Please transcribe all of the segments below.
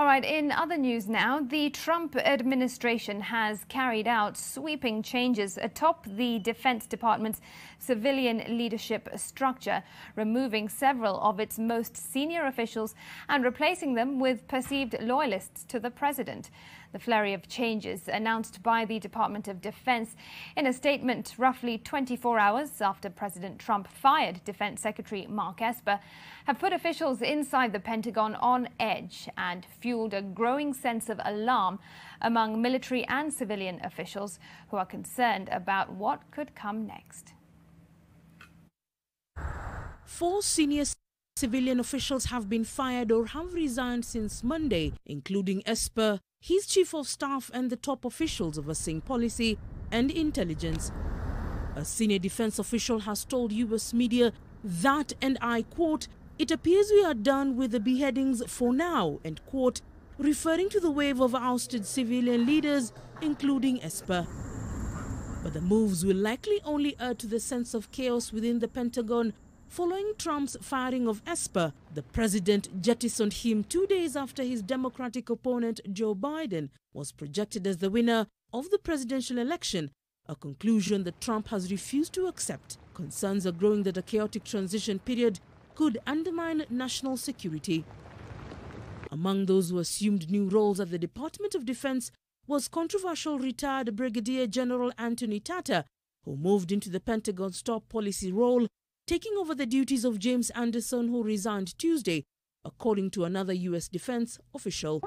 All right, in other news now, the Trump administration has carried out sweeping changes atop the Defense Department's civilian leadership structure, removing several of its most senior officials and replacing them with perceived loyalists to the president. The flurry of changes announced by the Department of Defense in a statement roughly 24 hours after President Trump fired Defense Secretary Mark Esper have put officials inside the Pentagon on edge and fueled a growing sense of alarm among military and civilian officials who are concerned about what could come next. 4 senior civilian officials have been fired or have resigned since Monday, including Esper, his chief of staff and the top officials overseeing policy and intelligence. A senior defense official has told U.S. media that, and I quote, "It appears we are done with the beheadings for now," end quote, referring to the wave of ousted civilian leaders, including Esper. But the moves will likely only add to the sense of chaos within the Pentagon. Following Trump's firing of Esper, the president jettisoned him 2 days after his Democratic opponent Joe Biden was projected as the winner of the presidential election, a conclusion that Trump has refused to accept. Concerns are growing that a chaotic transition period could undermine national security. Among those who assumed new roles at the Department of Defense was controversial retired Brigadier General Anthony Tata, who moved into the Pentagon's top policy role, taking over the duties of James Anderson, who resigned Tuesday, according to another U.S. defense official.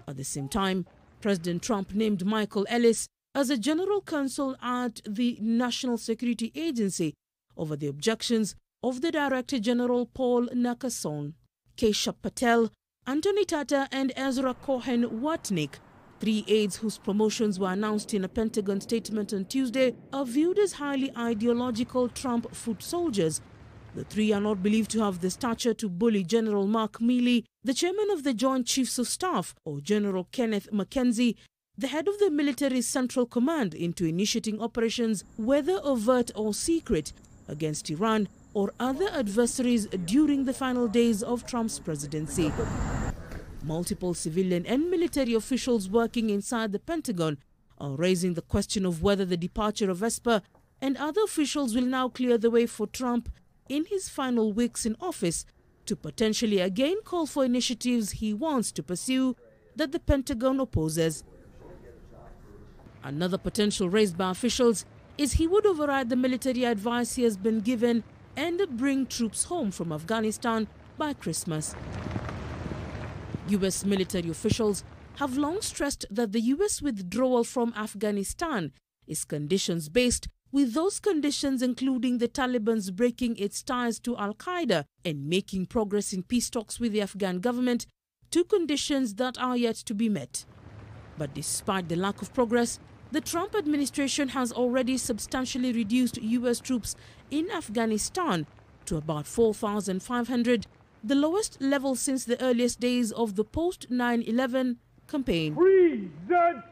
At the same time, President Trump named Michael Ellis as a general counsel at the National Security Agency over the objections of the Director General Paul Nakasone. Keshav Patel, Anthony Tata and Ezra Cohen-Watnick, 3 aides whose promotions were announced in a Pentagon statement on Tuesday, are viewed as highly ideological Trump foot soldiers. The 3 are not believed to have the stature to bully General Mark Milley, the chairman of the Joint Chiefs of Staff, or General Kenneth McKenzie, the head of the military's Central Command, into initiating operations, whether overt or secret, against Iran or other adversaries during the final days of Trump's presidency. Multiple civilian and military officials working inside the Pentagon are raising the question of whether the departure of Esper and other officials will now clear the way for Trump in his final weeks in office to potentially again call for initiatives he wants to pursue that the Pentagon opposes. Another potential raised by officials is he would override the military advice he has been given and bring troops home from Afghanistan by Christmas. U.S. military officials have long stressed that the U.S. withdrawal from Afghanistan is conditions-based, with those conditions including the Taliban's breaking its ties to al-Qaeda and making progress in peace talks with the Afghan government, 2 conditions that are yet to be met. But despite the lack of progress, the Trump administration has already substantially reduced U.S. troops in Afghanistan to about 4,500, the lowest level since the earliest days of the post-9/11 campaign. Free the